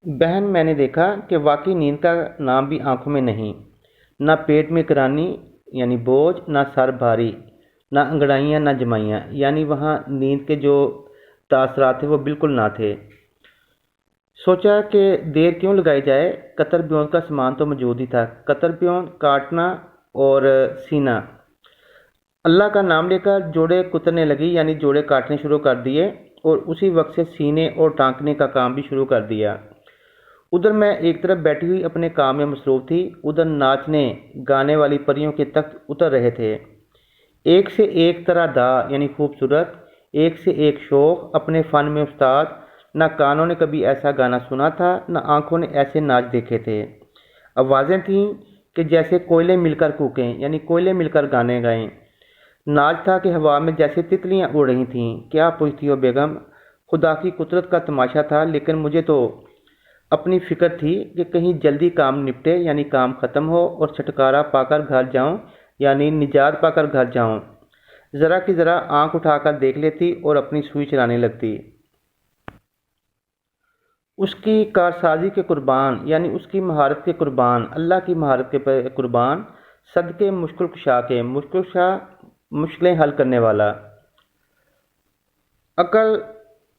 बहन, मैंने देखा कि वाकई नींद का नाम भी आंखों में नहीं। ना पेट में करानी यानी बोझ, ना सर भारी, ना अंगड़ाइयाँ ना जमाइयाँ, यानी वहाँ नींद के जो तासरात थे वो बिल्कुल ना थे। सोचा कि देर क्यों लगाई जाए, कतर ब्योंत का सामान तो मौजूद ही था। कतर ब्योंत काटना और सीना। अल्लाह का नाम लेकर जोड़े कुतरने लगी, यानी जोड़े काटने शुरू कर दिए, और उसी वक्त से सीने और टांकने का काम भी शुरू कर दिया। उधर मैं एक तरफ बैठी हुई अपने काम में मसरूफ थी, उधर नाचने गाने वाली परियों के तख्त उतर रहे थे। एक से एक तरह दा यानी खूबसूरत, एक से एक शौक, अपने फ़न में उस्ताद। न कानों ने कभी ऐसा गाना सुना था, न आंखों ने ऐसे नाच देखे थे। आवाज़ें थीं कि जैसे कोयले मिलकर कूकें, यानी कोयले मिलकर गाने गाएं। नाच था कि हवा में जैसे तितलियां उड़ रही थीं। क्या पूछती हो बेगम, खुदा की कुदरत का तमाशा था। लेकिन मुझे तो अपनी फिक्र थी कि कहीं जल्दी काम निपटे, यानी काम ख़त्म हो, और छुटकारा पाकर घर जाऊं, यानी निजात पाकर घर जाऊं। ज़रा की ज़रा आंख उठाकर देख लेती और अपनी सुई चलाने लगती। उसकी कारसाजी के कुर्बान, यानी उसकी महारत के कुर्बान, अल्लाह की महारत के कुर्बान, सदके मुश्किल कुशा के, मुश्किल कुशा मुश्किलें हल करने वाला। अकल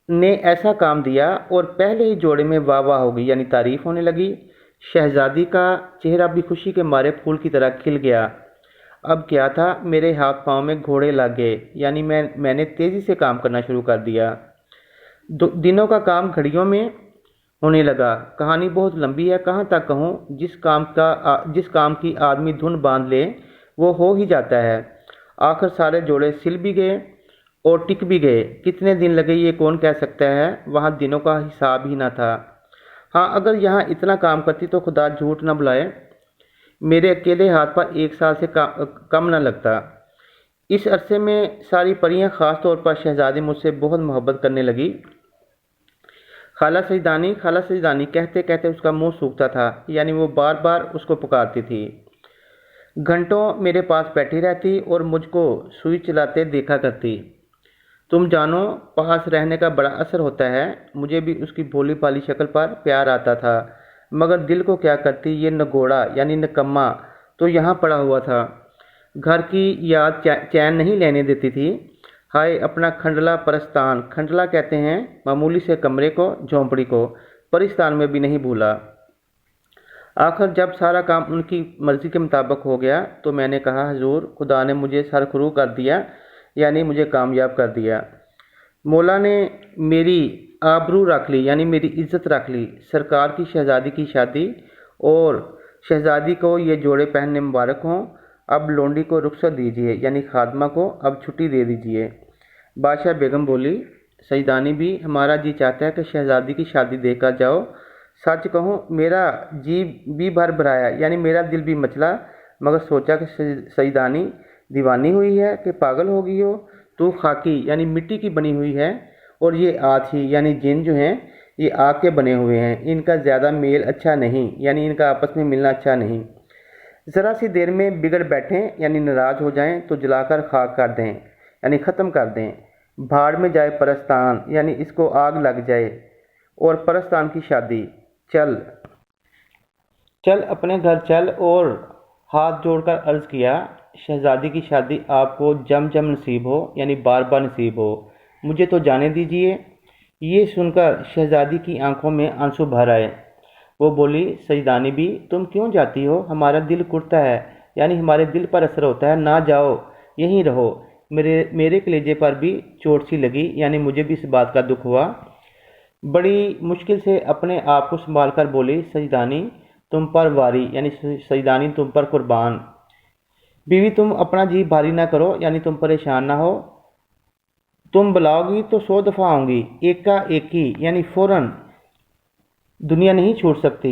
ने ऐसा काम दिया और पहले ही जोड़े में वाह वाह हो गई, यानी तारीफ होने लगी। शहजादी का चेहरा भी खुशी के मारे फूल की तरह खिल गया। अब क्या था, मेरे हाथ पांव में घोड़े लग गए, यानी मैंने तेजी से काम करना शुरू कर दिया। दिनों का काम घड़ियों में होने लगा। कहानी बहुत लंबी है, कहाँ तक कहूँ। जिस काम की आदमी धुन बांध ले वो हो ही जाता है। आखिर सारे जोड़े सिल भी गए और टिक भी गए। कितने दिन लगे ये कौन कह सकता है, वहाँ दिनों का हिसाब ही ना था। हाँ, अगर यहाँ इतना काम करती तो खुदा झूठ न बुलाए, मेरे अकेले हाथ पर एक साल से कम न लगता। इस अरसे में सारी परियां, ख़ास तौर पर शहजादी, मुझसे बहुत मोहब्बत करने लगी। खाला सईदानी, खाला सईदानी कहते कहते उसका मुंह सूखता था, यानी वो बार बार उसको पुकारती थी। घंटों मेरे पास बैठी रहती और मुझको सुई चलाते देखा करती। तुम जानो, पास रहने का बड़ा असर होता है। मुझे भी उसकी भोली भाली शक्ल पर प्यार आता था, मगर दिल को क्या करती ये नगोड़ा यानी निकम्मा तो यहाँ पड़ा हुआ था। घर की याद चैन नहीं लेने देती थी। हाय अपना खंडला परस्तान, खंडला कहते हैं मामूली से कमरे को, झोंपड़ी को, परिस्तान में भी नहीं भूला। आखिर जब सारा काम उनकी मर्जी के मुताबिक हो गया तो मैंने कहा, हजूर, खुदा ने मुझे सरखरू कर दिया, यानी मुझे कामयाब कर दिया। मौला ने मेरी आबरू रख ली, यानी मेरी इज्जत रख ली। सरकार की शहजादी की शादी, और शहजादी को ये जोड़े पहनने मुबारक हों। अब लोंडी को रुखसत दीजिए, यानी खादमा को अब छुट्टी दे दीजिए। बादशाह बेगम बोली, सईदानी भी, हमारा जी चाहता है कि शहजादी की शादी देखकर जाओ। सच कहूँ, मेरा जी भी भर भराया, यानी मेरा दिल भी मचला, मगर सोचा कि सईदानी दीवानी हुई है कि पागल हो गई हो। तू खाकी यानी मिट्टी की बनी हुई है, और ये आथी यानी जिन जो हैं ये आग के बने हुए हैं। इनका ज़्यादा मेल अच्छा नहीं, यानी इनका आपस में मिलना अच्छा नहीं। ज़रा सी देर में बिगड़ बैठें, यानी नाराज़ हो जाएं तो जलाकर खाक कर दें, यानी ख़त्म कर दें। भाड़ में जाए परस्तान, यानी इसको आग लग जाए। और परस्तान की शादी, चल चल अपने घर चल। और हाथ जोड़कर अर्ज़ किया, शहजादी की शादी आपको जम जम नसीब हो, यानी बार बार नसीब हो। मुझे तो जाने दीजिए। ये सुनकर शहजादी की आंखों में आंसू भर आए। वो बोली, सईदानी भी, तुम क्यों जाती हो, हमारा दिल कुड़ता है, यानी हमारे दिल पर असर होता है। ना जाओ, यहीं रहो। मेरे कलेजे पर भी चोट सी लगी, यानी मुझे भी इस बात का दुख हुआ। बड़ी मुश्किल से अपने आप को संभाल कर बोली, सईदानी तुम पर वारी, यानी सईदानी तुम पर कुर्बान। बीवी, तुम अपना जी भारी ना करो, यानी तुम परेशान ना हो। तुम बुलाओगी तो 100 दफ़ा आऊँगी, एक का एक ही, यानी फ़ौरन। दुनिया नहीं छोड़ सकती।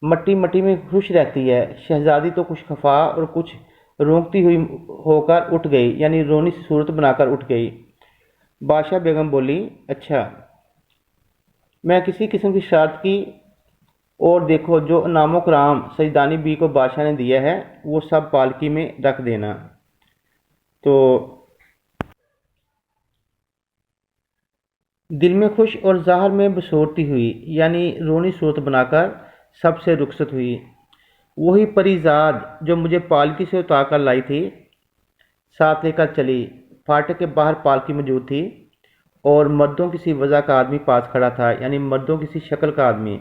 मट्टी मट्टी में खुश रहती है। शहजादी तो कुछ खफा और कुछ रोंकती हुई होकर उठ गई, यानी रोनी सी सूरत बनाकर उठ गई। बादशाह बेगम बोली, अच्छा, मैं किसी किस्म की शरारत की, और देखो जो इनाम कराम सईदानी बी को बादशाह ने दिया है वो सब पालकी में रख देना। तो دل میں خوش اور ظاہر میں بسورتی ہوئی، یعنی رونی صورت بنا کر سب سے رخصت ہوئی۔ وہی پری ذات جو مجھے پالکی سے اتار کر لائی تھی ساتھ لے کر چلی۔ فاٹک کے باہر پالکی موجود تھی اور مردوں کسی وضع کا آدمی پاس کھڑا تھا، یعنی مردوں کسی شکل کا آدمی۔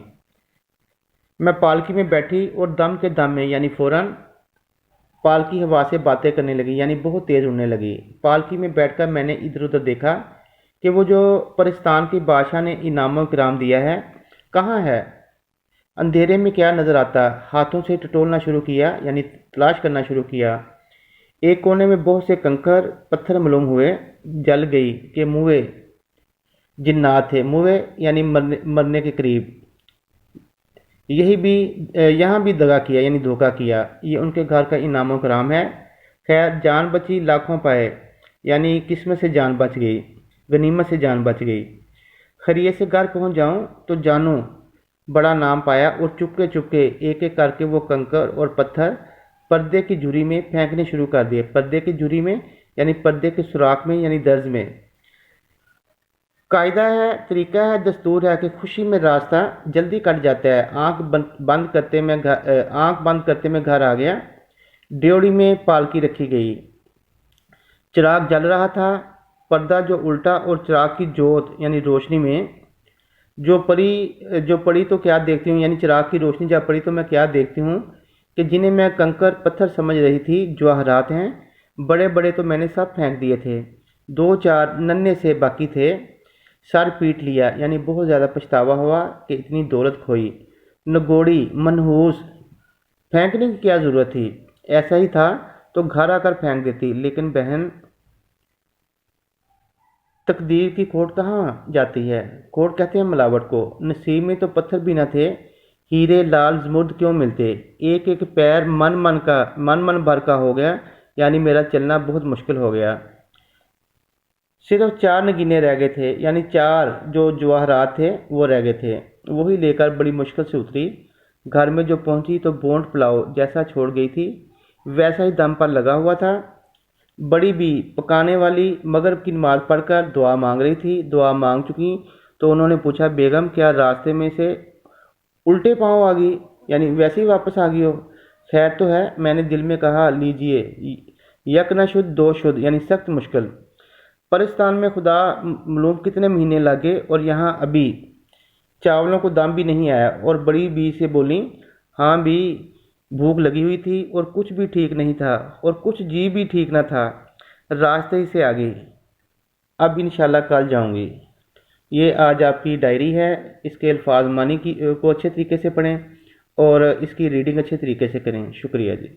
میں پالکی میں بیٹھی اور دم کے دم میں یعنی فوراً پالکی ہوا سے باتیں کرنے لگی، یعنی بہت تیز اڑنے لگی۔ پالکی میں بیٹھ کر میں نے ادھر ادھر دیکھا کہ وہ جو پرستان کی بادشاہ نے انعام و کرام دیا ہے کہاں ہے؟ اندھیرے میں کیا نظر آتا؟ ہاتھوں سے ٹٹولنا شروع کیا، یعنی تلاش کرنا شروع کیا۔ ایک کونے میں بہت سے کنکر پتھر معلوم ہوئے، جل گئی کہ موئے جنات تھے، موئے یعنی مرنے کے قریب۔ یہاں بھی دغا کیا، یعنی دھوکہ کیا۔ یہ ان کے گھر کا انعام و کرام ہے۔ خیر جان بچی لاکھوں پائے، یعنی قسمت سے جان بچ گئی، غنیمت سے جان بچ گئی۔ خیریت سے گھر پہنچ جاؤں تو جانوں بڑا نام پایا، اور چپکے چپکے ایک ایک کر کے وہ کنکر اور پتھر پردے کی جھری میں پھینکنے شروع کر دیے۔ پردے کی جھری میں یعنی پردے کے سوراخ میں، یعنی درز میں۔ قاعدہ ہے، طریقہ ہے، دستور ہے کہ خوشی میں راستہ جلدی کٹ جاتا ہے۔ آنکھ بند کرتے میں گھر آ گیا۔ ڈیوڑی میں پالکی رکھی گئی، چراغ جل رہا تھا۔ پردہ جو الٹا اور چراغ کی جوت یعنی روشنی میں جو پڑی تو کیا دیکھتی ہوں، یعنی چراغ کی روشنی جب پڑی تو میں کیا دیکھتی ہوں کہ جنہیں میں کنکر پتھر سمجھ رہی تھی جواہرات ہیں، بڑے بڑے تو میں نے سب پھینک دیے تھے، دو چار ننھے سے باقی تھے۔ سر پیٹ لیا، یعنی بہت زیادہ پچھتاوا ہوا کہ اتنی دولت کھوئی۔ نگوڑی منحوس، پھینکنے کی کیا ضرورت تھی؟ ایسا ہی تھا تو گھر آ کر پھینک دیتی، لیکن بہن تقدیر کی کھوٹ کہاں جاتی ہے؟ کھوٹ کہتے ہیں ملاوٹ کو۔ نصیب میں تو پتھر بھی نہ تھے، ہیرے لال زمرد کیوں ملتے؟ ایک ایک پیر من بھر کا ہو گیا، یعنی میرا چلنا بہت مشکل ہو گیا۔ صرف 4 نگینے رہ گئے تھے، یعنی 4 جو جواہرات تھے وہ رہ گئے تھے۔ وہی لے کر بڑی مشکل سے اتری۔ گھر میں جو پہنچی تو بونٹ پلاؤ جیسا چھوڑ گئی تھی ویسا ہی دم پر لگا ہوا تھا۔ بڑی بھی پکانے والی مغرب کی نماز پڑھ کر دعا مانگ رہی تھی۔ دعا مانگ چکی تو انہوں نے پوچھا، بیگم کیا راستے میں سے الٹے پاؤں آ گئی، یعنی ویسے ہی واپس آ گئی ہو؟ خیر تو ہے؟ میں نے دل میں کہا، لیجئے، یک نہ شد دو شد، یعنی سخت مشکل۔ پرستان میں خدا معلوم کتنے مہینے لگے اور یہاں ابھی چاولوں کو دم بھی نہیں آیا۔ اور بڑی بی سے بولی، ہاں بھی بھوک لگی ہوئی تھی اور کچھ بھی ٹھیک نہیں تھا اور کچھ جی بھی ٹھیک نہ تھا، راستے ہی سے آ گئی۔ اب انشاءاللہ کل جاؤں گی۔ یہ آج آپ کی ڈائری ہے۔ اس کے الفاظ معنی کو اچھے طریقے سے پڑھیں اور اس کی ریڈنگ اچھے طریقے سے کریں۔ شکریہ جی۔